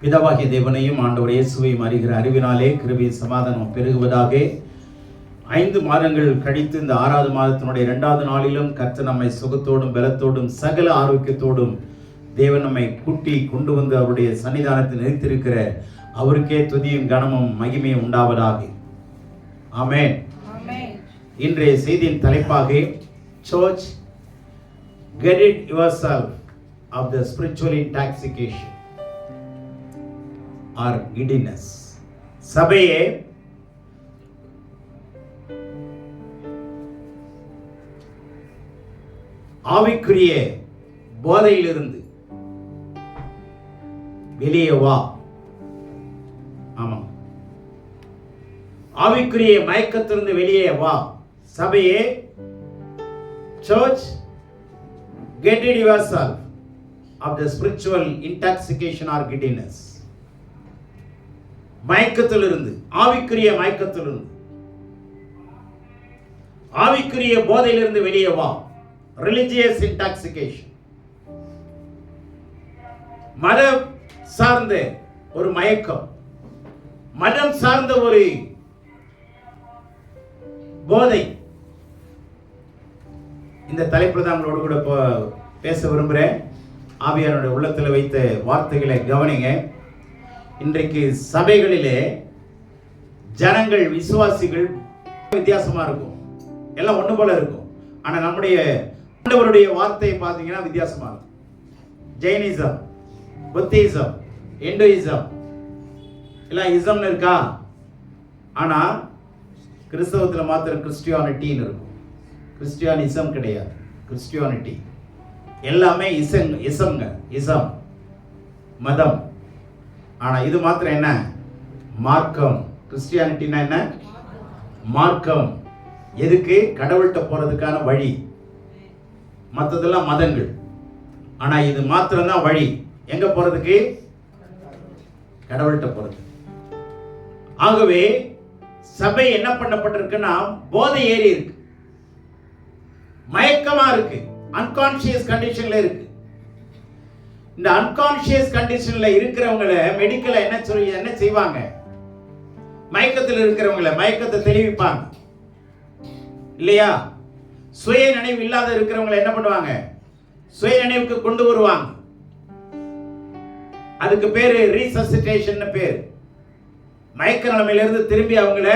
பிதாவாகிய தேவனையும் ஆண்டவர் இயேசுவையும் அறிகிற அறிவினாலே கிருபை சமாதானம் பெருகுவதாக. 5 மாதங்கள் கழித்து இந்த 6வது மாதத்தினுடைய 2வது நாளிலும் கர்த்தர் நம்மை சுகத்தோடும் பலத்தோடும் சகல ஆரோக்கியத்தோடும் தேவன் நம்மை கூட்டி கொண்டு வந்து அவருடைய சன்னிதானத்தில் நிறுத்தியிருக்கிற அவருக்கே துதியும் கனமும் மகிமையும் உண்டாவதாக. ஆமென். இன்றைய செய்தியின் தலைப்பாக Church, get rid yourself of the spiritual intoxication or giddiness. சபையே, ஆவிக்குரிய போதையிலிருந்து வெளியே வா. ஆமாம், ஆவிக்குரிய மயக்கத்திலிருந்து வெளியே வா. சபையே, Church, get rid yourself of the spiritual intoxication or giddiness. மயக்கத்திலிருந்து, ஆவிக்குரிய மயக்கத்திலிருந்து, ஆவிக்குரிய போதையிலிருந்து வெளியே வா. Religious intoxication, மதம் சார்ந்த ஒரு மயக்கம், மதம் சார்ந்த ஒரு போதை. இந்த தலைப்பில் தான் உங்களோடு கூட பேச விரும்புகிறேன். ஆவியானவருடைய உள்ளத்தில் வைத்த வார்த்தைகளை கவனிங்க. இன்றைக்கு சபைகளிலே ஜனங்கள், விசுவாசிகள் வித்தியாசமா இருக்கும், எல்லாம் ஒன்று போல இருக்கும். ஆனால் நம்முடைய ஆண்டவருடைய வார்த்தையை பார்த்தீங்கன்னா வித்தியாசமா இருக்கும். ஜெயினிசம், புத்திசம், இந்துயிசம் எல்லாம் இசம்னு இருக்கா. ஆனால் கிறிஸ்தவத்தில் மாத்திரம் கிறிஸ்டியானிட்டின்னு இருக்கும். கிறிஸ்டியானிசம் கிடையாது, கிறிஸ்டியானிட்டி. எல்லாமே இசம்ங்க, இசம் மதம். ஆனால் இது மாத்திரம் என்ன? மார்க்கம். கிறிஸ்டியானிட்டினா என்ன? மார்க்கம். எதுக்கு? கடவுள்கிட்ட போறதுக்கான வழி. மற்றதெல்லாம் மதங்கள். ஆனால் இது மாத்திரம் தான் வழி. எங்க போறதுக்கு? கடவுள்கிட்ட போறது. ஆகவே சபை என்ன பண்ணப்பட்டிருக்குன்னா போதை ஏறி இருக்கு, மயக்கமா இருக்கு, அன்கான்சியஸ் கண்டிஷன்ல இருக்கு. இந்த அன்கான்சியஸ் கண்டிஷன்ல இருக்கிறவங்களை மெடிக்கல்ல என்ன செய்வாங்க? மயக்கத்தில் இருக்கிறவங்களை மயக்கத்தை தெளிவிப்பாங்க இல்லையா? சுய நினைவு இல்லாத இருக்கிறவங்களை என்ன பண்ணுவாங்க? சுய நினைவுக்கு கொண்டு வருவாங்க. அதுக்கு பேரு ரீசசிட்டேஷன் பேர். மயக்க நிலைமையிலிருந்து திரும்பி அவங்கள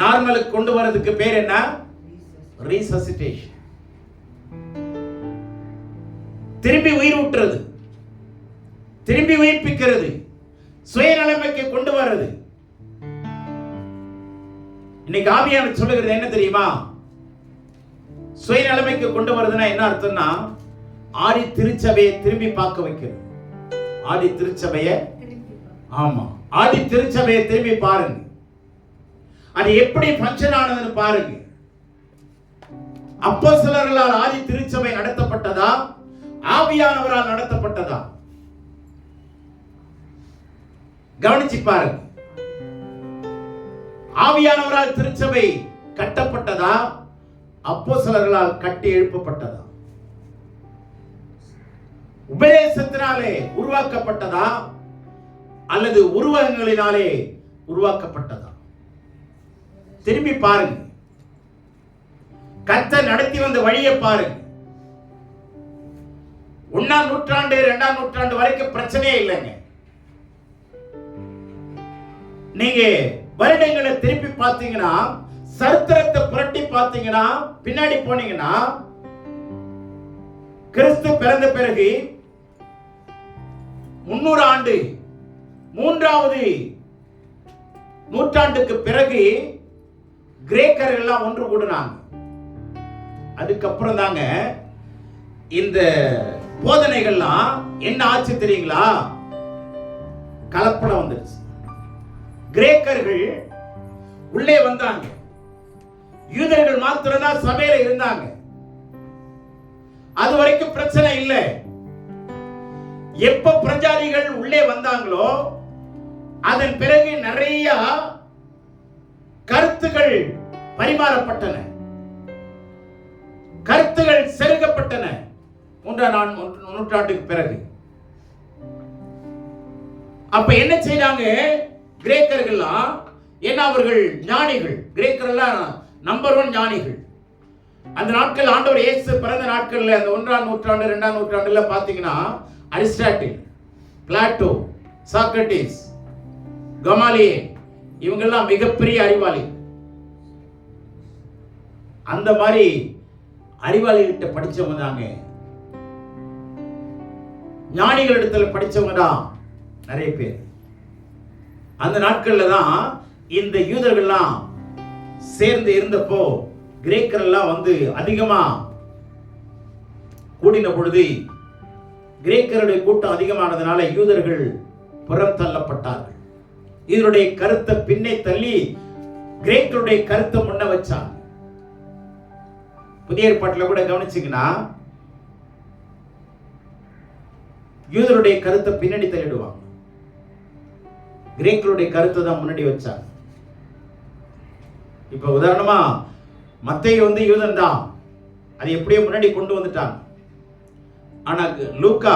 நார்மலுக்கு கொண்டு வரதுக்கு பேர் என்ன? ரீசசிட்டேஷன். திரும்பி உயிர் ஊட்டுறது, திரும்பி உயிர்ப்பிக்கிறது, சுயநிலைமைக்கு கொண்டு வர்றது. இன்னைக்கு ஆவியானவர் சொல்லுகிறது என்ன தெரியுமா? சுயநிலைமைக்கு கொண்டு வருதுன்னா என்ன அர்த்தம்னா, ஆதி திருச்சபையை திரும்பி பார்க்க வைக்கிறது. ஆதி திருச்சபையை, ஆமா, ஆதி திருச்சபையை திரும்பி பாருங்க. அது எப்படி ஃபங்க்ஷன் ஆனதுன்னு பாருங்க. அப்போஸ்தலர்களால் ஆதி திருச்சபை நடத்தப்பட்டதா, ஆவியானவரால் நடத்தப்பட்டதா? கவனிச்சு பாருங்க. ஆவியானவரால் திருச்சபை கட்டப்பட்டதா, அப்போஸ்தலர்களால் கட்டி எழுப்பப்பட்டதா? உபதேசத்தினாலே உருவாக்கப்பட்டதா அல்லது உருவகங்களினாலே உருவாக்கப்பட்டதா? திரும்பி பாருங்க. கர்த்தர் நடத்தி வந்த வழியை பாருங்க. 1ஆம் நூற்றாண்டு 2ஆம் நூற்றாண்டு வரைக்கும் பிரச்சனையே இல்லைங்க. நீங்க வருடங்களை திருப்பி பார்த்தீங்கன்னா, சரித்திரத்தை புரட்டி பார்த்தீங்கன்னா, பின்னாடி போனீங்கன்னா, கிறிஸ்து பிறந்த பிறகு 300 ஆண்டு, 3வது நூற்றாண்டுக்கு பிறகு கிரேக்கர்கள் எல்லாம் ஒன்று கூடினாங்க. அதுக்கப்புறம் தாங்க இந்த போதனைகள்லாம் என்ன ஆச்சு தெரியுங்களா? கலப்படம் வந்துருச்சு. கிரேக்கர்கள் உள்ளே வந்தாங்க, யூதர்கள் மாத்திரம் தான் சபையில இருந்தாங்க. அது வரைக்கும் பிரச்சனை இல்லை. எப்ப பிரஜாதிகள் உள்ளே வந்தாங்களோ அதன் பிறகு நிறைய கருத்துகள் பரிமாறப்பட்டன, கருத்துகள் செருகப்பட்டன. 3ஆம் நூற்றாண்டுக்கு பிறகு அப்ப என்ன செய்றாங்க கிரேக்கர்கள்லாம்? ஏன்னா அவர்கள் ஞானிகள், கிரேக்கர்கள்லாம் நம்பர் 1 ஞானிகள். அந்த நாட்கள் ஆண்டவர் இயேசு பிறந்த நாட்கள்ல அந்த 1ஆம் நூற்றாண்டு 2ஆம் நூற்றாண்டுல பாத்தீங்கன்னா அரிஸ்டாட்டில், பிளாட்டோ, சாக்ரட்டிஸ், கமாலியேல் இவங்கெல்லாம் மிகப்பெரிய அறிவாளி. அந்த மாதிரி அறிவாளிகிட்ட படிச்சவங்க தாங்க, ஞானிகள் இடத்துல படிச்சவங்க தான் நிறைய பேர். அந்த நாட்கள்ல தான் இந்த யூதர்கள்லாம் சேர்ந்து இருந்தப்போ கிரேக்கரெல்லாம் வந்து அதிகமா கூடின பொழுது கிரேக்கருடைய கூட்டம் அதிகமானதுனால யூதர்கள் புறம் தள்ளப்பட்டார்கள். இதனுடைய கருத்தை பின்னே தள்ளி கிரேக்கருடைய கருத்தை முன்ன வச்சாங்க. புதிய ஏற்பாட்டில் கூட கவனிச்சீங்கன்னா யூதருடைய கருத்தை பின்னாடி தள்ளிடுவாங்க, கிரேக்கருடைய கருத்தை தான் முன்னாடி வச்சாங்க. இப்ப உதாரணமா மத்தேயு வந்து யூதன் தான், அது எப்படியோ முன்னாடி கொண்டு வந்துட்டாங்க. ஆனா லூக்கா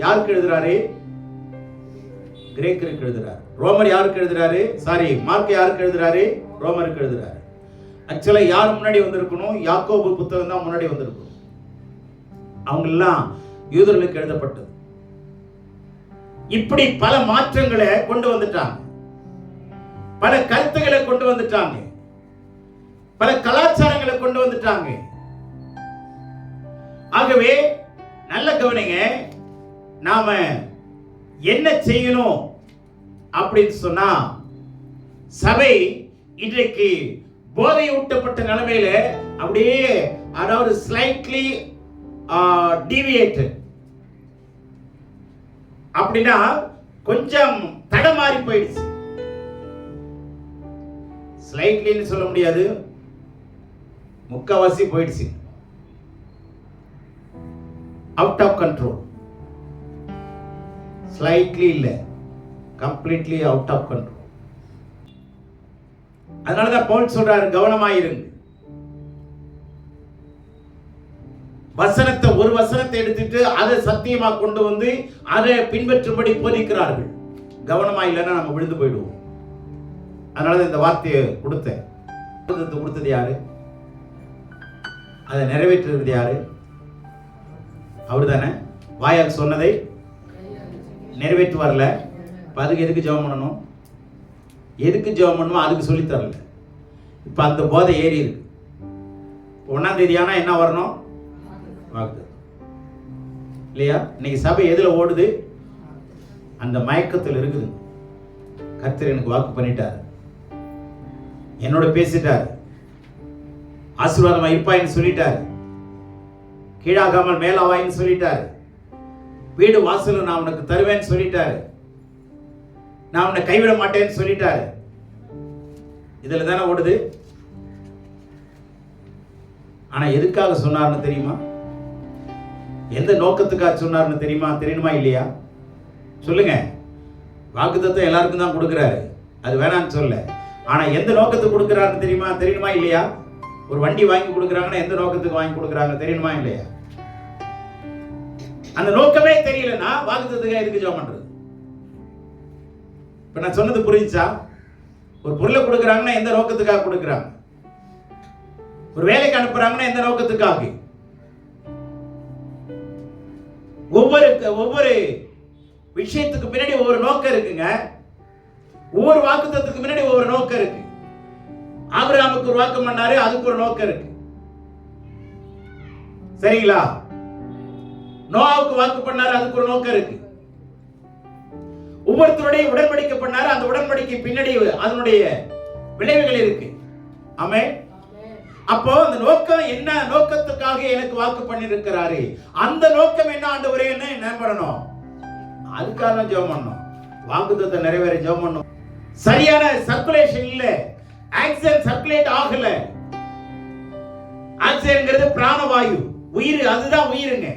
யாருக்கு எழுதுறாரு? கிரேக்கருக்கு எழுதுறாரு. ரோமர் யாருக்கு எழுதுறாரு? மார்க் யாருக்கு எழுதுறாரு? ரோமருக்கு எழுதுறாரு. ஆக்சுவலா யார் முன்னாடி வந்திருக்கணும்? யாக்கோபு புத்தகம் தான் முன்னாடி வந்திருக்கணும். அவங்க எல்லாம் யூதர்களுக்கு எழுதப்பட்டது. இப்படி பல மாற்றங்களை கொண்டு வந்துட்டாங்க, பல கருத்துக்களை கொண்டு வந்துட்டாங்க, பல கலாச்சாரங்களை கொண்டு வந்துட்டாங்க. ஆகவே நல்ல கவனிங்க, நாம என்ன செய்யணும் அப்படின்னு சொன்னா, சபை இன்றைக்கு போதை ஊட்டப்பட்ட நிலைமையில அப்படியே, அதாவது ஸ்லைட்லி டீவியேட்டட் அப்படின்னா கொஞ்சம் தடமாறி போயிடுச்சு. ஸ்லைட்லின்னு சொல்ல முடியாது, முக்காவாசி போயிடுச்சு. Out of control. ஸ்லைட்லி இல்ல, கம்ப்ளீட்லி அவுட் ஆஃப் கண்ட்ரோல். அதனாலதான் பவுல் சொல்றாரு, கவனமாயிருங்க. வசனத்தை, ஒரு வசனத்தை எடுத்துட்டு அதை சத்தியமா கொண்டு வந்து அதை பின்பற்றும்படி போதிக்கிறார்கள். கவனமா இல்லைன்னா நம்ம விழுந்து போயிடுவோம். அதனால இந்த வார்த்தையை கொடுத்தது யாரு? அதை நிறைவேற்றுறது யாரு? அவரு தானே. வாயால் சொன்னதை நிறைவேற்று வரல. அதுக்கு எதுக்கு ஜெபம் பண்ணணும்? எதுக்கு ஜெபம் பண்ணணும்? அதுக்கு சொல்லி தரல. இப்ப அந்த போதை ஏறி இருக்கு. 1ஆம் தேதி ஆனா என்ன வரணும்? வாக்குத்தத்தம் இல்லையா? இன்னைக்கு சபை எதுல ஓடுது? அந்த மயக்கத்தில் இருக்குது. கர்த்தர் எனக்கு வாக்கு பண்ணிட்டார், என்னோட பேசிட்டார், ஆசீர்வாதமா இருப்பாயின்னு சொல்லிட்டார், கீழாகாமல் மேலாவாயின்னு சொல்லிட்டார், வீடு வாசல் நான் உனக்கு தருவேன்னு சொல்லிட்டாரு, நான் உன்னை கைவிட மாட்டேன்னு சொல்லிட்டாரு. இதுல தானே ஓடுது. ஆனா எதுக்காக சொன்னார்னு தெரியுமா? எந்த நோக்கத்துக்காக சொன்னார்னு தெரியணுமா இல்லையா? சொல்லுங்க. வாக்குத்தத்தம் எல்லாருக்கும் தான் கொடுக்கிறாரு, அது வேணான்னு சொல்ல. ஆனா எந்த நோக்கத்துக்கு கொடுக்கிறாருன்னு தெரியணுமா இல்லையா? ஒரு வண்டி வாங்கி கொடுக்குறாங்கன்னா எந்த நோக்கத்துக்கு வாங்கி கொடுக்குறாங்க தெரியணுமா இல்லையா? அந்த நோக்கமே தெரியலன்னா வாக்குத்தத்தத்துக்கு எதுக்கு ஜெபம் பண்றது? இப்ப நான் சொன்னது புரிஞ்சா? ஒரு பொருளை கொடுக்குறாங்கன்னா எந்த நோக்கத்துக்காக கொடுக்குறாங்க? ஒரு வேலைக்கு அனுப்புறாங்கன்னா எந்த நோக்கத்துக்காக? ஒவ்வொரு விஷயத்துக்கு பின்னாடி ஒவ்வொரு நோக்கம் இருக்குங்க. ஒவ்வொரு வாக்குத்தத்தத்துக்கு பின்னாடி ஒவ்வொரு நோக்கம் இருக்கு. ஆபிரகாமுக்கு ஒரு வாக்கு பண்ணாரு, அதுக்கு ஒரு நோக்கம் இருக்கு. சரிங்களா? நோவாவுக்கு வாக்கு பண்ணாரு, அதுக்கு ஒரு நோக்கம் இருக்கு. ஒவ்வொருத்தருடைய உடன்படிக்கை பண்ணாரு, அந்த உடன்படிக்கை பின்னாடி அதனுடைய விளைவுகள் இருக்கு. ஆமென். அப்போ அந்த நோக்கம் என்ன? நோக்கத்துக்காக எனக்கு வாக்கு பண்ணிருக்கிறாரு. அந்த நோக்கம் என்ன ஆண்டவரே? என்ன பண்ணணும்? அதுக்காக ஜெபம் பண்ணணும். வாக்குத்தத்தத்தை நிறைவேற ஜெபம் பண்ணணும். சரியான சர்க்குலேஷன் இல்ல, ஆக்சிஜன் சர்க்குலேட் ஆகல. ஆக்சிஜன்ங்கிறது பிராணவாயு, உயிர். அதுதான் உயிருங்க.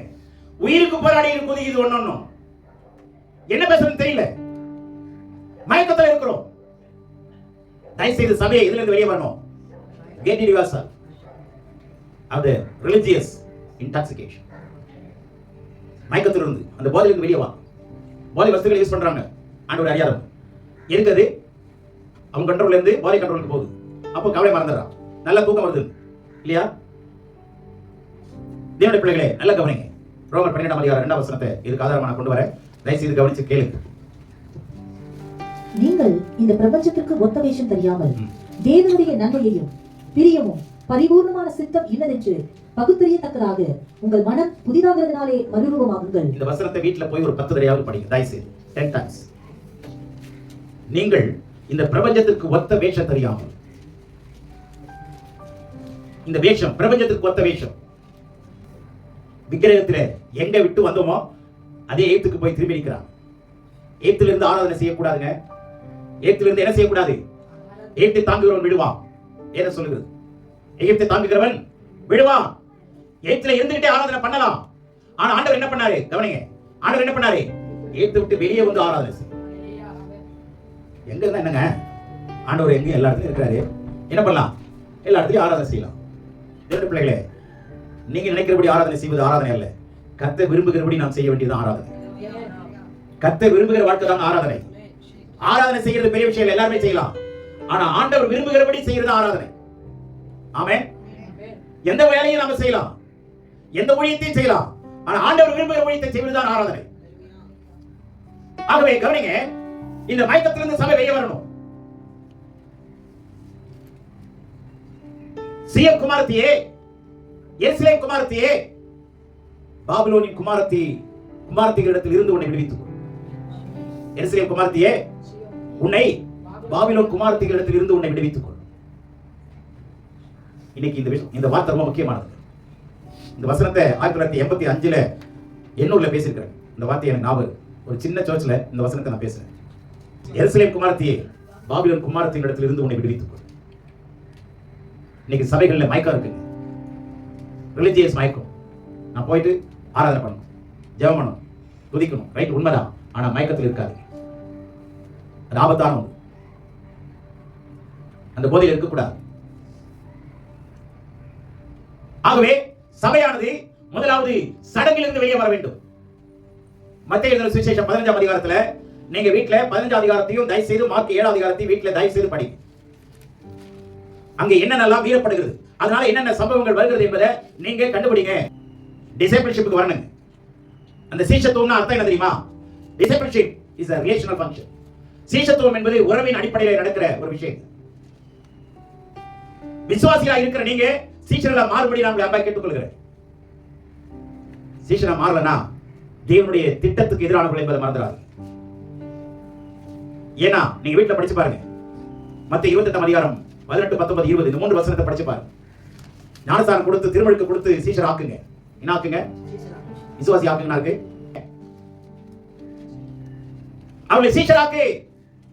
உயிருக்கு போராடி இருக்கும்போது இது ஒண்ணும் என்ன பேசணும்னு தெரியல, மயக்கத்தில் இருக்கிறோம். தயவுசெய்து சபையை இதுல இருந்து வெளியே வரணும். Get rid yourself of the religious intoxication. மயக்கத்திலிருந்து, அந்த போதையிலிருந்து வெளியே வா. போதை வஸ்துகளை யூஸ் பண்றாங்க, ஆண்டவர் அறியாதவன். இருக்குது அவன் கண்ட்ரோல்ல இருந்து பாடி கண்ட்ரோலுக்கு போகுது. அப்போ கவலை மறந்துடுறான். நல்ல தூக்கம் வருது இல்லையா? தேவனுடைய பிள்ளைகளே நல்ல கவனிங்க. ரோமர் 12ஆம் அதிகாரம் 2ஆம் வசனத்தை இதுக்கு ஆதாரமா நான் கொண்டு வரேன். தயவுசெய்து கவனிச்சு கேளுங்க. நீங்கள் இந்த பிரபஞ்சத்திற்கு ஒத்த வேஷம் தெரியாமல் தேவனுடைய நன்மையையும் பிரியமும் பரிபூர்ணமான சித்தம் இன்னதென்று பகுத்தறியத்தக்கதாக உங்கள் மனம் புதிதாகிறதுனாலே மறுரூபமாகுங்கள். இந்த வசனத்தை வீட்டுல போய் ஒரு 10 தடவையாவது படிங்க தயவுசெய்து. 10 times. நீங்கள் இந்த பிரபஞ்சத்திற்கு ஒத்த வேஷம் தெரியாமல், இந்த வேஷம் பிரபஞ்சத்திற்கு ஒத்த வேஷம். விக்கிரகத்திலே எங்க விட்டு வந்தோமோ அதே எகிப்துக்கு போய் திரும்பி நிற்கிறான். எகிப்திலிருந்து இருந்து ஆராதனை செய்யக்கூடாதுங்க. எகிப்திலிருந்து இருந்து என்ன செய்யக்கூடாது? எகிப்தை தாங்குகிறவன் விடுவான். என்ன சொல்லுகிறது? எகிப்தை தாங்குகிறவன் விடுவான். எகிப்தில இருந்துகிட்டே ஆராதனை பண்ணலாம். ஆனா ஆண்டவர் என்ன பண்ணாரு? கவனிங்க. ஆண்டவர் என்ன பண்ணாரு? எகிப்தை விட்டு வெளியே வந்து ஆராதனை செய்ய. எங்க இருந்தா என்னங்க? ஆண்டவர் எங்க எல்லா இடத்துலயும் இருக்கிறாரு. என்ன பண்ணலாம்? எல்லா இடத்துலயும் ஆராதனை செய்யலாம். தேவனுடைய பிள்ளைகளே, நீங்க நினைக்கிறபடி ஆராதனை செய்வது ஆராதனை அல்ல. கர்த்தர் விரும்புகிறபடி நாம் செய்ய வேண்டியது ஆராதனை. கர்த்தர் விரும்புகிற வாழ்க்கை தான் ஆராதனை. ஆராதனை செய்யறது பெரிய விஷயம் இல்ல, எல்லாருமே செய்யலாம். ஆனா ஆண்டவர் விரும்புகிறபடி செய்யறது ஆராதனை. ஆமென். எந்த வேலையும் நாம செய்யலாம், எந்த ஊழியத்தையும் செய்யலாம். ஆனா ஆண்டவர் விரும்புகிற ஊழியத்தை செய்வது தான் ஆராதனை. ஆகவே கவனிங்க, இந்த மயக்கத்திலிருந்து சபை வெளியே வரணும். சீயோன் குமாரத்தியே, எருசலேம் குமாரத்தியே, பாபிலோனின் குமாரத்திகளிடத்தில் இருந்து உன்னை விடுவித்துக் கொள். எருசலேம் குமாரத்தியே, உன்னை பாபிலோன் குமாரத்திகளிடத்தில் இருந்து உன்னை விடுவித்துக் கொள். இன்னைக்கு இந்த வார்த்தை ரொம்ப முக்கியமானது. இந்த வசனத்தை 1985 எண்ணூர்ல பேசியிருக்கிறேன். இந்த வார்த்தை எனக்கு ஞாபகம். ஒரு சின்ன சர்ச்சில் இந்த வசனத்தை நான் பேசுறேன். எருசலேம் குமாரத்தியே, பாபிலோன் குமாரத்திகளிடத்தில் இருந்து உன்னை விடுவித்துக் கொள். இன்னைக்கு சபைகளில் மயக்கம் இருக்குங்க. ரிலிஜியஸ் மயக்கம். நான் போயிட்டு ஆராதனை பண்ணணும், ஜெபம் பண்ணணும், துதிக்கணும். ரைட், உண்மைதான். ஆனா மயக்கத்தில் இருக்காது. அது ஆபத்தான ஒன்று. அந்த போதையில் இருக்கக்கூடாது. ஆகவே சபையானது முதலாவது சடங்கிலிருந்து வெளியே வர வேண்டும். மத்தேயு எழுதின சுவிசேஷம் 15ஆம் அதிகாரத்துல நீங்க வீட்டுல 15ஆம் அதிகாரத்தையும் தயவு செய்து மார்க் 7ஆம் அதிகாரத்தையும் வீட்டுல தயவு செய்து படிங்க. அங்க என்னென்னலாம் மீறப்படுகிறது, அதனால என்னென்ன சம்பவங்கள் வருகிறது என்பதை நீங்க கண்டுபிடிங்க. டிசைபிள்ஷிப்புக்கு வரணும். அந்த சீஷத்துவம்னா அர்த்தம் என்ன தெரியுமா? Discipleship is a relational function. சீஷத்துவம் என்பது உறவின் அடிப்படையில் நடக்கிற ஒரு விஷயம். விசுவாசியா இருக்கிற நீங்க சீஷர்களா மாறுபடி நான் உங்களை அன்பா கேட்டுக்கொள்கிறேன். சீஷனா மாறலனா தேவனுடைய திட்டத்துக்கு எதிரானவர்கள் என்பதை மறந்துடாது. ஏன்னா நீங்க வீட்டுல படிச்சு பாருங்க. மத்தேயு 28ஆம் அதிகாரம் 18, 19, 20 இந்த 3 வசனத்தை படிச்சு பாருங்க. ஞானஸ்நானம் கொடுத்து திருமுழுக்கு கொடுத்து சீஷர் ஆக்குங்க. என்ன ஆக்குங்க? விசுவாசி ஆக்குங்க. இருக்கு அவளை சீஷர் ஆக்கு.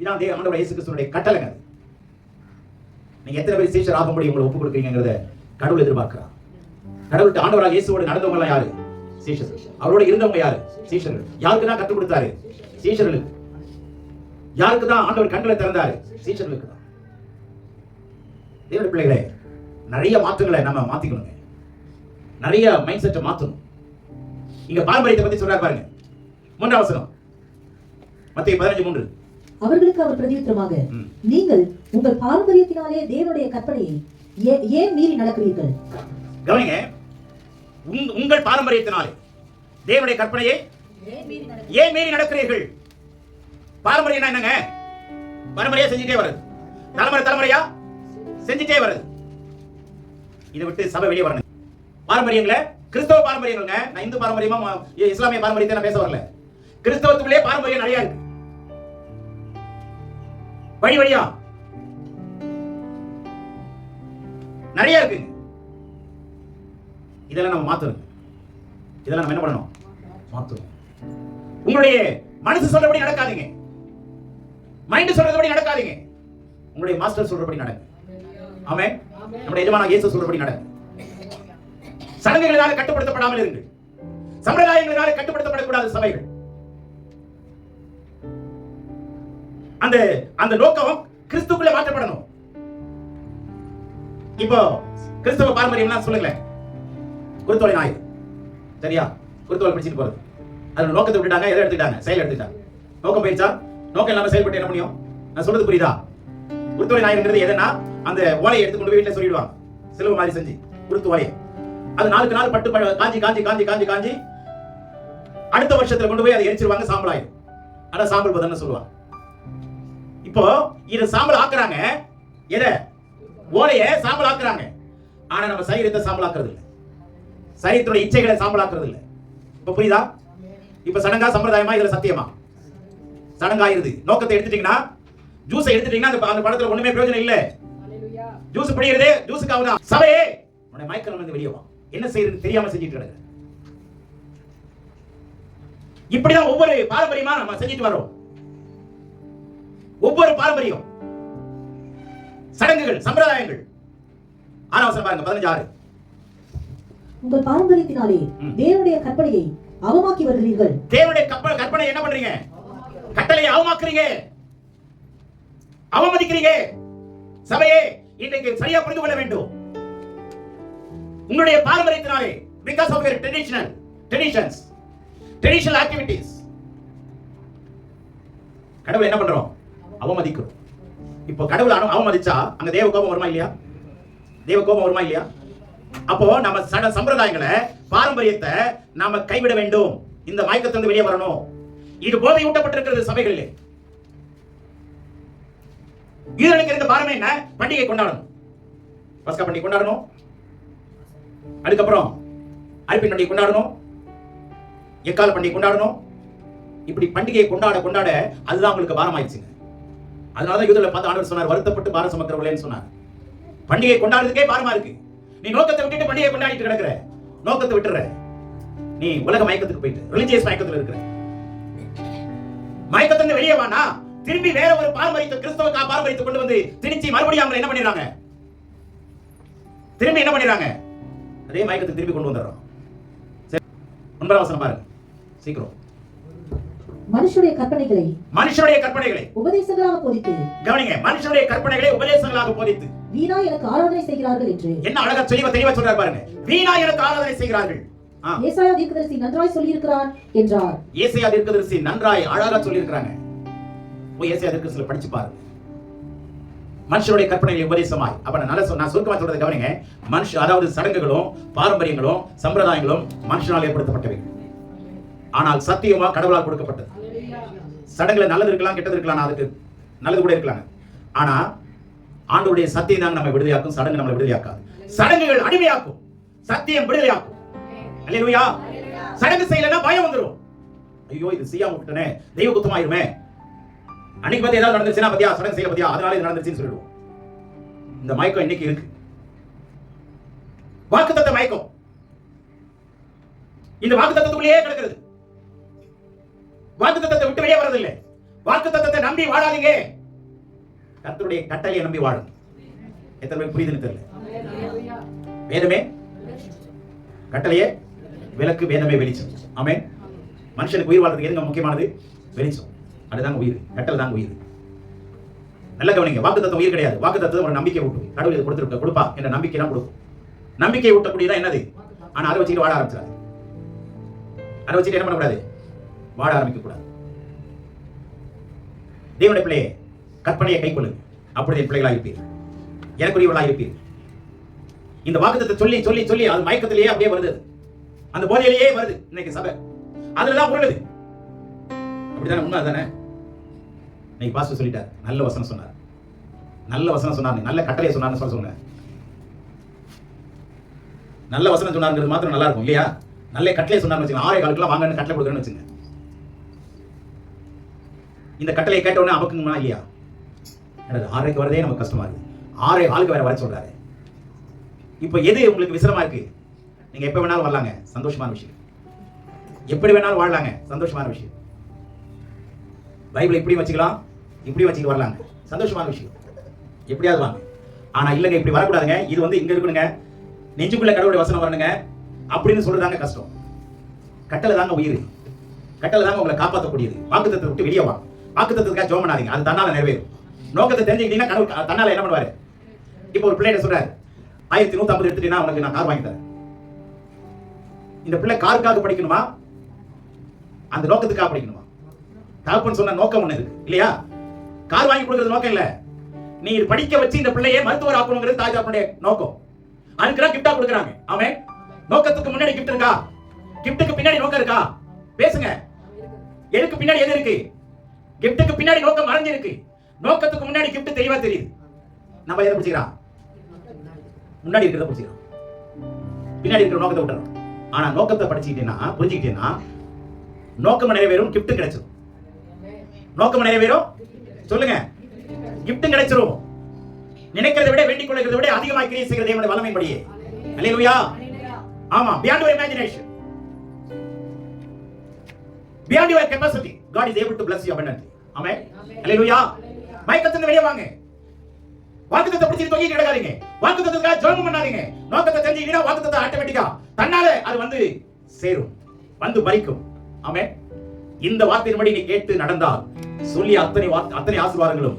இதான் ஆண்டவர் இயேசு கிறிஸ்துவினுடைய கட்டளைங்க. நீங்க எத்தனை பேர் சீஷர் ஆக முடியும் உங்களை ஒப்பு கொடுக்குறீங்கிறத கடவுள் எதிர்பார்க்கிறார். கடவுள்கிட்ட ஆண்டவராக இயேசுவோடு நடந்தவங்க யாரு? சீஷர்கள். அவரோட இருந்தவங்க யாரு? சீஷர்கள். யாருக்கு தான் கற்றுக் கொடுத்தாரு? சீஷர்களுக்கு. யாருக்கு தான் ஆண்டவர் கண்களை திறந்தாரு? சீஷர்களுக்கு தான். தேவனுடைய பிள்ளைகளே, நிறைய மாற்றங்களை நம்ம மாத்திக்கணுங்க. நிறைய மைண்ட் செட்டை மாத்தணும். இங்க பாரம்பரியத்தை பத்தி சொல்றாரு பாருங்க. 3ஆம் வசனம் மத்தேயு 15:3. அவர்களுக்கு அவர் பிரதியுத்தரமாக, நீங்கள் உங்கள் பாரம்பரியத்தினாலே தேவனுடைய கற்பனையை ஏன் மீறி நடக்கிறீர்கள்? கவனிங்க, உங்கள் பாரம்பரியத்தினாலே தேவனுடைய கற்பனையை ஏன் மீறி நடக்கிறீர்கள்? பாரம்பரியம் என்னங்க? பாரம்பரியா செஞ்சுட்டே வருது. தலைமுறையா செஞ்சுட்டே வருது. இதை விட்டு சபை வெளியே வரணும். பாரம்பரியங்களை கிறிஸ்தவ பாரம்பரியங்க. நான் இந்து பாரம்பரியமா இஸ்லாமிய பாரம்பரியத்தை நான் பேச வரல. கிறிஸ்தவத்துக்குள்ளே பாரம்பரியம் நிறைய இருக்கு. வழியா நிறைய இருக்கு. இதெல்லாம் நம்ம மாத்தணும். இதெல்லாம் நம்ம என்ன பண்ணணும்? மாத்தணும். உங்களுடைய மனசு சொல்றபடி நடக்காதீங்க. மைண்ட் சொல்றபடி நடக்காதீங்க. உங்களுடைய மாஸ்டர் சொல்றபடி நடங்க. ஆமென். நம்முடைய எஜமானாகிய இயேசு சொல்றபடி நடங்க. சடங்குகளினால கட்டுப்படுத்தப்படாமல் இருங்கள். சம்பிரதாயங்களினால கட்டுப்படுத்தப்படக்கூடாது சபைகள். அந்த நோக்கம் கிறிஸ்துக்குள்ளே மாற்றப்படணும். இப்போ கிறிஸ்தவ பாரம்பரியம்லாம் சொல்லுங்களேன். குருத்தோலை நாய், சரியா? குருத்தோலை பிடிச்சிட்டு போறது. அதோட நோக்கத்தை விட்டுட்டாங்க. எதை எடுத்துட்டாங்க? செயல் எடுத்துட்டாங்க. நோக்கம் போயிடுச்சா? நோக்கம் இல்லாம செயல்பட்டு என்ன முடியும்? நான் சொல்றது புரியுதா? குருத்துவலை ஞாயிறுங்கிறது எதுனா அந்த ஓலையை எடுத்து கொண்டு போய் வீட்டுல சொல்லிடுவாங்க, சிலுவை மாதிரி செஞ்சு குருத்து ஓலையை. அது நாளுக்கு நாள் பட்டு காஞ்சி காஞ்சி காஞ்சி காஞ்சி காஞ்சி அடுத்த வருஷத்துல கொண்டு போய் அதை எரிச்சிருவாங்க, சாம்பல் ஆயிடும். அதான் சாம்பல் பதம்னு சொல்லுவாங்க. இப்போ இத சாம்பல் ஆக்குறாங்க, எதை? ஓலையை சாம்பல் ஆக்குறாங்க. ஆனா நம்ம சரீரத்தை சாம்பல் ஆக்குறது இல்ல, சரீரத்தோட இச்சைகளை சாம்பல் ஆக்குறது இல்ல. இப்ப புரியுதா? இப்ப சடங்கா சம்பிரதாயமா இதுல சத்தியமா? சடங்காயிருது. நோக்கத்தை எடுத்துட்டீங்கன்னா, ஜூஸை எடுத்துட்டீங்கன்னா அந்த படத்துல ஒண்ணுமே பிரயோஜனம் இல்ல. ஜூஸ் பிடிக்கிறது ஜூஸுக்காக. சபையே உன்னை மயக்கம் வந்து வெளியே வா. என்ன செய்யறது தெரியாம செஞ்சுட்டு கிடக்கு. இப்படிதான் ஒவ்வொரு பாரம்பரியமா நம்ம செஞ்சுட்டு வரோம். ஒவ்வொரு பாரம்பரியம், சடங்குகள், சம்பிரதாயங்கள். ஆனாவசரம் பாருங்க 15:6. உங்கள் பாரம்பரியத்தினாலே தேவனுடைய கற்பனையை அவமாக்கி வருகிறீர்கள். தேவனுடைய கற்பனை என்ன பண்றீங்க? கட்டளையை அவமாக்குறீங்க, அவமதிக்கிறீங்க. சபையே இன்றைக்கு சரியா புரிந்து கொள்ள வேண்டும். உங்களுடைய பாரம்பரியத்தினாலே, because of your traditional activities, கடவுளை என்ன பண்றோம்? அவமதிக்கிறோம். இப்போ கடவுளை அவமதிச்சா அங்க தேவ கோபம் வருமா இல்லையா? தேவ கோபம் வருமா இல்லையா? அப்போ நம்ம சம்பிரதாயங்களை, பாரம்பரியத்தை நாம கைவிட வேண்டும். இந்த மயக்கத்திலிருந்து வெளியே வரணும். இது போதை ஊட்டப்பட்டிருக்கிறது சபைகளிலே. யூதர்களுக்கு இருந்த பாரமே என்ன? பண்டிகை கொண்டாடணும், பஸ்கா பண்டிகை கொண்டாடணும், அதுக்கப்புறம் அரிப்பின் பண்டிகை கொண்டாடணும், எக்கால பண்டிகை கொண்டாடணும். இப்படி பண்டிகையை கொண்டாட கொண்டாட அதுதான் உங்களுக்கு பாரம் ஆயிடுச்சுங்க. அதனாலதான் யூதர்களை பார்த்து ஆண்டவர் சொன்னார், வருத்தப்பட்டு பாரம் சுமக்கிறவர்களேன்னு சொன்னார். பண்டிகை கொண்டாடுறதுக்கே பாரமா இருக்கு. நீ நோக்கத்தை விட்டுட்டு பண்டிகை கொண்டாடிட்டு கிடக்குற, நோக்கத்தை விட்டுற. நீ உலக மயக்கத்துக்கு போயிட்டு ரிலிஜியஸ் மயக்கத்துல இருக்கிற. மயக்கத்திலிருந்து வெளியே வானா திரும்பி வேற ஒரு பாரம்பரியத்தை, கிறிஸ்தவ பாரம்பரியத்தை கொண்டு வந்து திணிச்சி மறுபடியும் அவங்க என்ன பண்ணிடுறாங்க? திரும்பி என்ன பண்ணிடுறாங்க? அதே மயக்கத்தை திரும்பி கொண்டு வந்துடுறோம். 9ஆம் வசனம் பாருங்க சீக்கிரம். மனுஷருடைய கற்பனைகளை உபதேசங்களாக போதித்து, கவனிங்க, மனுஷருடைய கற்பனைகளை உபதேசங்களாக போதித்து வீணா எனக்கு ஆராதனை செய்கிறார்கள் என்று. என்ன அழகா தெளிவா சொல்றாரு பாருங்க. வீணா எனக்கு ஆராதனை செய்கிறார்கள். ஏசாயா தீர்க்கதரிசி நன்றாய் சொல்லி இருக்கிறார் என்றார். ஏசாயா தீர்க்கதரிசி நன்றாய் அழகா சொல்லி இருக்காங்க. போய் ஏசாயா தீர்க்கதரிசில படிச்சு பாருங்க. மனுஷருடைய கற்பனைகளை உபதேசமாய். அப்ப நான் சுருக்கமா சொல்றது கவனிங்க. அதாவது சடங்குகளும் பாரம்பரியங்களும் சம்பிரதாயங்களும் மனுஷனால் ஏற்படுத்தப்பட்டவை, ஆனால் சத்தியமா கடவுளால் கொடுக்கப்பட்டது. சடங்குல நல்லது இருக்கலாம், கெட்டது இருக்கலாம், அதுக்கு நல்லது கூட இருக்கலாம். ஆனா ஆண்டவருடைய சத்தியம் தான் நம்ம விடுதலையாக்கும், சடங்கு நம்மளை விடுதலையாக்காது. சடங்குகள் அடிமையாக்கும், சத்தியம் விடுதலையாக்கும். அல்லேலூயா. சடங்கு செய்யலன்னா பயம் வந்துரும். ஐயோ இது செய்யாம விட்டனே, தெய்வ குத்தமாயிருமே. அன்னைக்கு பத்தி ஏதாவது நடந்துச்சுன்னா பத்தியா, சடங்கு செய்யல பத்தியா, அதனால இது நடந்துச்சுன்னு சொல்லிடுவோம். இந்த மயக்கம் இன்னைக்கு இருக்கு, வாக்குத்தத்த மயக்கம். இந்த வாக்குத்தத்தத்துக்குள்ளேயே கிடக்கிறது. வாக்குத்தத்தத்தை விட்டு வெளியே வரதில்லை. வாக்குத்தத்தத்தை நம்பி வாழாதீங்க, கர்த்தருடைய கட்டளையை நம்பி வாழும். எத்தனை பேருக்கு புரியுதுன்னு தெரியல. வேதமே கட்டளையே விளக்கு, வேதமே வெளிச்சம். ஆமென். மனுஷனுக்கு உயிர் வாழ்றதுக்கு எதுங்க முக்கியமானது? வெளிச்சம். அதுதான் உயிர், கட்டளை தான் உயிர். நல்ல கவனிங்க. வாக்குத்தத்தம் உயிர் கிடையாது. வாக்குத்தத்தம் ஒரு நம்பிக்கை ஊட்டும். கடவுள் இதை கொடுப்பா என்ற நம்பிக்கை தான் கொடுக்கும். நம்பிக்கை ஊட்டக்கூடியதான் என்னது? ஆனா அதை வச்சுட்டு வாழ ஆரம்பிச்சாரு. அதை வச்சுட்டு என்ன பண்ணக்கூடாது? வாழ ஆரம்பிக்க கூடாது. தேவனுடைய பிள்ளையே, கற்பனையை கை கொள்ளுங்க, அப்பொழுது பிள்ளைகளாக இருப்பீர்கள், எனக்குரியவர்களாக இருப்பீர்கள். இந்த வாக்குத்தத்தை சொல்லி சொல்லி சொல்லி அது மயக்கத்திலேயே அப்படியே வருது, அந்த போதையிலேயே வருது இன்னைக்கு சபை. அதுலதான் உருளுது. அப்படித்தானே? உண்மை தானே? இன்னைக்கு பாஸ்டர் சொல்லிட்டார், நல்ல வசனம் சொன்னார், நல்ல வசனம் சொன்னார், நல்ல கட்டளையை சொன்னார்னு சொல்லுங்க. நல்ல வசனம் சொன்னாருங்கிறது மாத்திரம் நல்லா இருக்கும் இல்லையா? நல்ல கட்டளை சொன்னார்னு வச்சுங்க. 6 காலுக்குலாம் வாங்கன்னு கட்டளை கொடுக்குறேன்னு வச்சுங்க. இந்த கட்டளையை கேட்ட உடனே அபக்குமா இல்லையா? 6 வரதே நமக்கு கஷ்டமா இருக்கு. 6 ஆளுக்கு வேற வர சொல்றாரு. இப்போ எது உங்களுக்கு விசரமா இருக்கு? நீங்க எப்ப வேணாலும் வரலாங்க, சந்தோஷமான விஷயம். எப்படி வேணாலும் வாழலாங்க, சந்தோஷமான விஷயம். பைபிள் இப்படி வச்சுக்கலாம், இப்படி வச்சுட்டு வரலாங்க, சந்தோஷமான விஷயம். எப்படியாவது வாங்க. ஆனா இல்லங்க, இப்படி வரக்கூடாதுங்க, இது வந்து இங்க இருக்கணுங்க, நெஞ்சுக்குள்ள கடவுளுடைய வசனம் வரணுங்க அப்படின்னு சொல்றதாங்க கஷ்டம். கட்டளை தாங்க உயிர், கட்டளை தாங்க உங்களை காப்பாற்றக்கூடியது. வாக்குத்தத்தை விட்டு வெளியே வா. வாக்குத்தத்துக்காக ஜெபம் பண்ணாதீங்க, அது தன்னால நிறைவேறும். நோக்கத்தை தெரிஞ்சுக்கிட்டீங்கன்னா கடவுள் தன்னால என்ன பண்ணுவாரு? இப்போ ஒரு பிள்ளைகிட்ட சொல்றாரு, 1150 எடுத்துட்டீங்கன்னா உனக்கு நான் கார் வாங்கி தரேன். இந்த பிள்ளை காருக்காக படிக்கணுமா, அந்த நோக்கத்துக்காக படிக்கணுமா? தகப்பன் சொன்ன நோக்கம் ஒண்ணு இருக்கு இல்லையா? கார் வாங்கி கொடுக்கிறது நோக்கம் இல்ல. நீ படிக்க வச்சு இந்த பிள்ளையை மருத்துவர் ஆக்கணுங்கிறது தாய் தகப்பனுடைய நோக்கம். அதுக்கு கிஃப்டா கொடுக்குறாங்க. ஆமென். நோக்கத்துக்கு முன்னாடி கிஃப்ட் இருக்கா? கிஃப்ட்டுக்கு பின்னாடி நோக்கம் இருக்கா? பேசுங்க. எதுக்கு பின்னாடி எது இருக்கு? கிஃப்ட்டுக்கு பின்னாடி நோக்கம் மறைஞ்சிருக்கு. நோக்கத்துக்கு முன்னாடி கிஃப்ட் தெளிவா தெரியுது. நம்ம எதை பிடிச்சிக்கிறோம்? முன்னாடி இருக்கிறத பிடிச்சிக்கிறோம், பின்னாடி இருக்கிற நோக்கத்தை விட்டுறோம். ஆனா நோக்கத்தை படிச்சுக்கிட்டேன்னா புரிஞ்சுக்கிட்டேன்னா நோக்கம் நிறைவேறும், கிஃப்ட் கிடைச்சிடும். நோக்கம் நிறைவேறும், சொல்லுங்க, கிஃப்ட் கிடைச்சிரும். நினைக்கிறதை விட வேண்டிக் கொள்கிறதை விட அதிகமாக கிரியை செய்கிற தேவனுடைய வல்லமைப்படியே. அல்லேலூயா. ஆமா, beyond your imagination, beyond your capacity, God is able to bless you abundantly. ஆமென். அல்லேலூயா. மயக்கத்திலிருந்து வெளியே வாங்க. வாக்குத்தத்தத்தை பிடிச்சி தொங்கிட்டு கிடக்காதீங்க. வாக்குத்தத்தத்துக்காக ஜெபம் பண்ணாதீங்க. நோக்கத்தை தெரிஞ்சுக்கிட்டா வாக்குத்தத்தம் ஆட்டோமேட்டிக்கா தன்னால அது வந்து சேரும், வந்து பறிக்கும். ஆமென். இந்த வார்த்தையின்படி நீ கேட்டு நடந்தால் சொல்லி அத்தனை ஆசீர்வாதங்களும்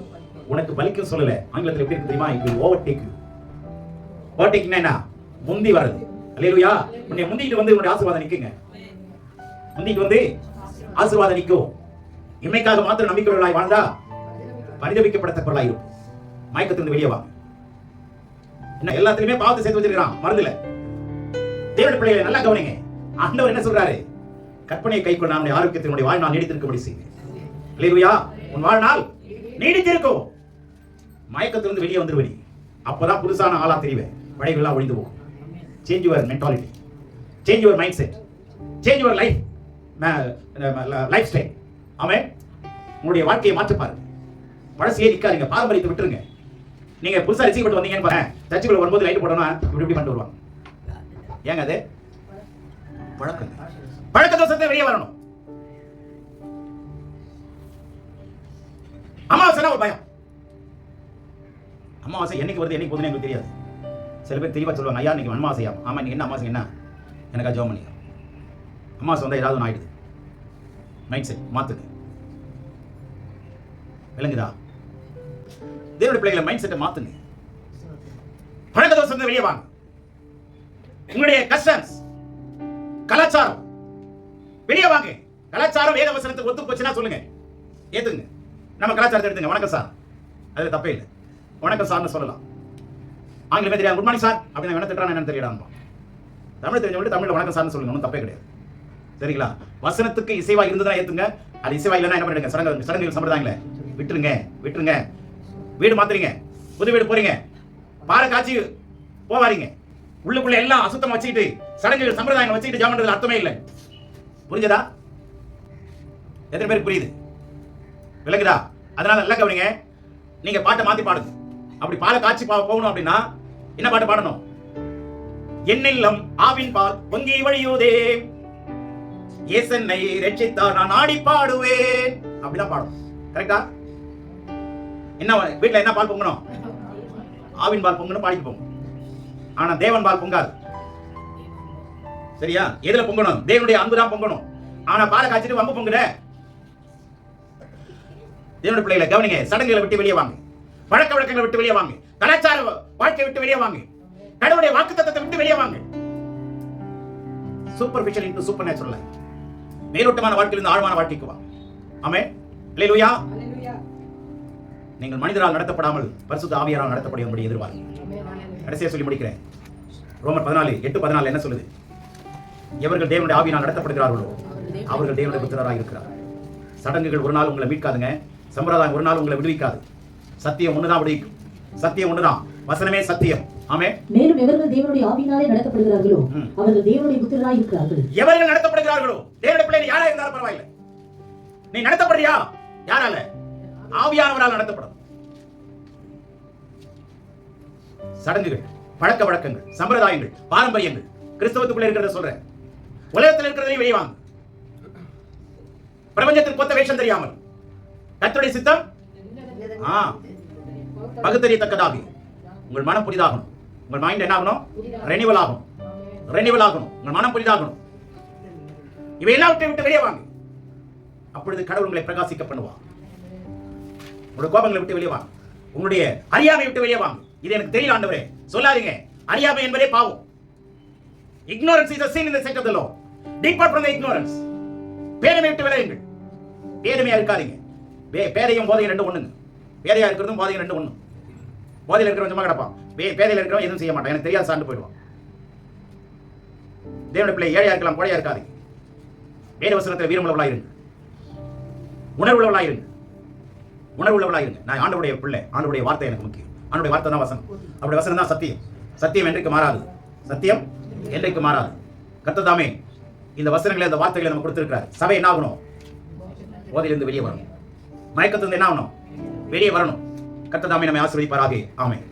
உனக்கு பலிக்கும். சொல்லல, ஆங்கிலத்தில் எப்படி இருக்கு தெரியுமா? it will overtake you. overtake என்ன? முந்தி வரது. அல்லேலூயா. உன்னை முந்திட்டு வந்து உன்னுடைய ஆசீர்வாதம் நிக்குங்க. முந்திட்டு வந்து ஆசீர்வாதம் நிக்கும். இமைக்காக மாத்திரம் நம்பிக்கையுள்ளவர்களாய் வாழ்ந்தா பரிதபிக்கப்படத்தக்கவர்களாய் இருக்கும். மயக்கத்திலிருந்து வெளியே வாங்க. என்ன எல்லாத்துலயுமே பாவத்தை சேர்த்து வச்சிருக்கான், மறந்துல. தேவனுடைய பிள்ளைகளை நல்லா கவனிங்க. ஆண்டவர் என்ன சொல்றாரு? கற்பனையை கைக்கொள்ள நம்முடைய ஆரோக்கியத்தினுடைய வாழ்நாள் நீடித்திருக்கும்படி செய்யுங்க. அல்லேலூயா. உன் வாழ்நாள் நீடித்திருக்கும். மயக்கத்திலிருந்து வெளியே வந்துருவ நீ. அப்பதான் புதுசான ஆளா தெரிவே. படைகள்லாம் ஒழிந்து போகும். Change your mentality, change your mind set, change your life style. Amen. உங்களுடைய வாழ்க்கையை மாற்ற பாருங்க. பழசையே நிக்காதீங்க, பாரம்பரியத்தை விட்டுருங்க. நீங்க புதுசா ரசிக்கப்பட்டு வந்தீங்கன்னு பாருங்க, சர்ச்சுக்குள்ள வரும்போது லைட் போடணும், இப்படி பண்ணிட்டு வருவாங்க. ஏங்க அது பழக்க தோஷத்தை வெளியே வரணும். அமாவாசை ஒரு பயம். அமாவாசை என்னைக்கு வருது என்னைக்கு போகுதுன்னு எனக்கு தெரியாது. சில பேர் தெளிவா சொல்லுவாங்க, ஐயா இன்னைக்கு அமாவாசையா? ஆமா, இன்னைக்கு என்ன அமாவாசை? என்ன எனக்கா ஜெபம் பண்ணி அமாவாசை வந்தா ஏதாவது ஒன்று ஆயிடுது. மைண்ட் செட் மாத்துங்க. விளங்குதா? தேவனுடைய பிள்ளைகளை மைண்ட் செட்டை மாத்துங்க. பழக்க தோஷத்தை வெளியே வாங்க. உங்களுடைய கஸ்டம்ஸ், கலாச்சாரம் வெளியே வாங்க. கலாச்சாரம் வேத வசனத்துக்கு ஒத்து போச்சுன்னா சொல்லுங்க, ஏத்துங்க. நம்ம கலாச்சாரத்தை எடுத்துங்க. வணக்கம் சார், அது தப்பே இல்லை. வணக்கம் சார்னு சொல்லலாம். ஆங்கிலமே தெரியாது, குட் மார்னிங் சார் அப்படின்னு என்ன திட்டுறான்னு என்னன்னு தெரியலாம். தமிழ் தெரிஞ்சவங்க தமிழ்ல வணக்கம் சார்னு சொல்லுங்க, ஒன்றும் தப்பே கிடையாது. சரிங்களா? வசனத்துக்கு இசைவா இருந்ததுன்னா ஏத்துங்க. அது இசைவா இல்லைன்னா என்ன பண்ணிடுங்க? சடங்குகள் சம்பிரதாயங்களே விட்டுருங்க. வீடு மாத்துறீங்க, புது வீடு போறீங்க, பாறை காட்சி போவாரீங்க, உள்ளுக்குள்ள எல்லாம் அசுத்தமா வச்சுக்கிட்டு சடங்குகள் சம்பிரதாயங்கள் வச்சுக்கிட்டு ஜெபம் பண்றதுல அர்த்தமே இல்லை. புரிஞ்சதா? எத்தனை பேருக்கு புரியுது? விளங்குதா? அதனால நல்லா கவனிங்க. நீங்க பாட்டை மாத்தி பாடுங்க. அப்படி பாலை காட்சி போகணும் அப்படின்னா என்ன பாட்டு பாடணும்? என்னில்லம் ஆவின் பால் பொங்கி வழியுதே, இயேசன்னை ரட்சித்தார் நான் ஆடி பாடுவேன், அப்படிதான் பாடணும். கரெக்டா? என்ன வீட்டுல என்ன பால் பொங்கணும்? ஆவின் பால் பொங்கணும், பாடிட்டு போங்க. ஆனா தேவன் பால் பொங்காது. சரியா? எதுல பொங்கணும்? தேவனுடைய அன்பு தான் பொங்கணும். ஆனா பாலை காய்ச்சிட்டு வம்பு பொங்குற. தேவனுடைய பிள்ளைகளை கவனிங்க. சடங்குகளை விட்டு வெளியே வாங்க. பழக்க வழக்கங்களை விட்டு வெளியே வாங்க. கலாச்சார வாழ்க்கையை விட்டு வெளியே வாங்க. கடவுளுடைய வாக்குத்தத்தத்தை விட்டு வெளியே வாங்க. Superficial into super natural. மேலோட்டமான வாழ்க்கையிலிருந்து ஆழமான வாழ்க்கைக்கு வா. ஆமென். அல்லேலூயா. நீங்கள் மனிதரால் நடத்தப்படாமல் பரிசுத்த ஆவியாரால் நடத்தப்படும்படி எதிர்பார்க்கிறேன். கடைசியா சொல்லி முடிக்கிறேன். ரோமர் 14:8-14 என்ன சொல்லுது? எவர்கள் தேவனுடைய ஆவியினால் நடத்தப்படுகிறார்களோ அவர்கள் தேவனுடைய புத்திரராக இருக்கிறார். சடங்குகள் ஒரு நாள் உங்களை மீட்காதுங்க. சம்பிரதாயம் ஒரு நாள் உங்களை விடுவிக்காது. சத்தியம் ஒண்ணுதான் விடுவிக்கும். சத்தியம் ஒண்ணுதான். வசனமே சத்தியம். ஆமென். மேலும் எவர்கள் தேவனுடைய ஆவியினாலே நடத்தப்படுகிறார்களோ அவர்கள் தேவனுடைய புத்திரராக இருக்கிறார்கள். எவர்கள் நடத்தப்படுகிறார்களோ, தேவனுடைய பிள்ளை யாரா இருந்தாலும் பரவாயில்லை. நீ நடத்தப்படுறியா? யாரால? ஆவியானவரால் நடத்தப்படும். சடங்குகள், பழக்க வழக்கங்கள், சம்பிரதாயங்கள், பாரம்பரியங்கள் கிறிஸ்தவத்துக்குள்ள இருக்கிறத சொல்றேன். உலகத்தில் இருக்கிறதை வெளியே வாங்க. பிரபஞ்சத்தின் கொத்த வேஷம் தெரியாமல் கர்த்தருடைய சித்தம் பகுத்தறியத்தக்கதாக உங்கள் மனம் புரிதாகணும். உங்கள் மைண்ட் என்ன ஆகணும்? ரெனிவல் ஆகணும். உங்கள் மனம் புரிதாகணும். இவை எல்லாவற்றை விட்டு வெளியே வாங்க. அப்பொழுது கடவுள் உங்களை பிரகாசிக்க பண்ணுவார். உங்களுடைய கோபங்களை விட்டு வெளியே வாங்க. உங்களுடைய அறியாமை விட்டு வெளியே வாங்க. இது எனக்கு தெரியல ஆண்டவரே சொல்லாதீங்க. அறியாமை என்பதே பாவம். Ignorance is a sin in the sight of the Lord. Depart from the ignorance. பேரமை விட்டு விலகுங்கள். பேருமையா இருக்காதீங்க. பேரையும் போதையும் ரெண்டு ஒண்ணுங்க. பேரையா இருக்கிறதும் போதையும் ரெண்டு ஒண்ணு. போதையில் இருக்கிறவன் சும்மா கிடப்பான், பேதையில் இருக்கிறவன் எதுவும் செய்ய மாட்டான், எனக்கு தெரியாத சார்ந்து போயிடுவான். தேவனுடைய பிள்ளை ஏழையா இருக்கலாம், கோழையா இருக்காதீங்க. வேத வசனத்தில் வீரமுள்ளவளா இருங்க, உணர்வுள்ளவளா இருங்க, உணர்வுள்ளவளா இருங்க. நான் ஆண்டவருடைய பிள்ளை, ஆண்டவருடைய வார்த்தை எனக்கு முக்கியம். ஆண்டவருடைய வார்த்தை தான் வசனம், அவருடைய வசனம் தான் சத்தியம். சத்தியம் என்றைக்கு மாறாது, சத்தியம் என்றைக்கு மாறாது. கர்த்தர் தாமே இந்த வசனங்களை, இந்த வார்த்தைகளை நம்ம கொடுத்திருக்கிறார். சபை என்ன ஆகணும்? போதையிலிருந்து வெளியே வரணும். மயக்கத்திலிருந்து என்ன ஆகணும்? வெளியே வரணும். கர்த்தர் தாமே நம்மை ஆசீர்வதிப்பாராக. ஆமென்.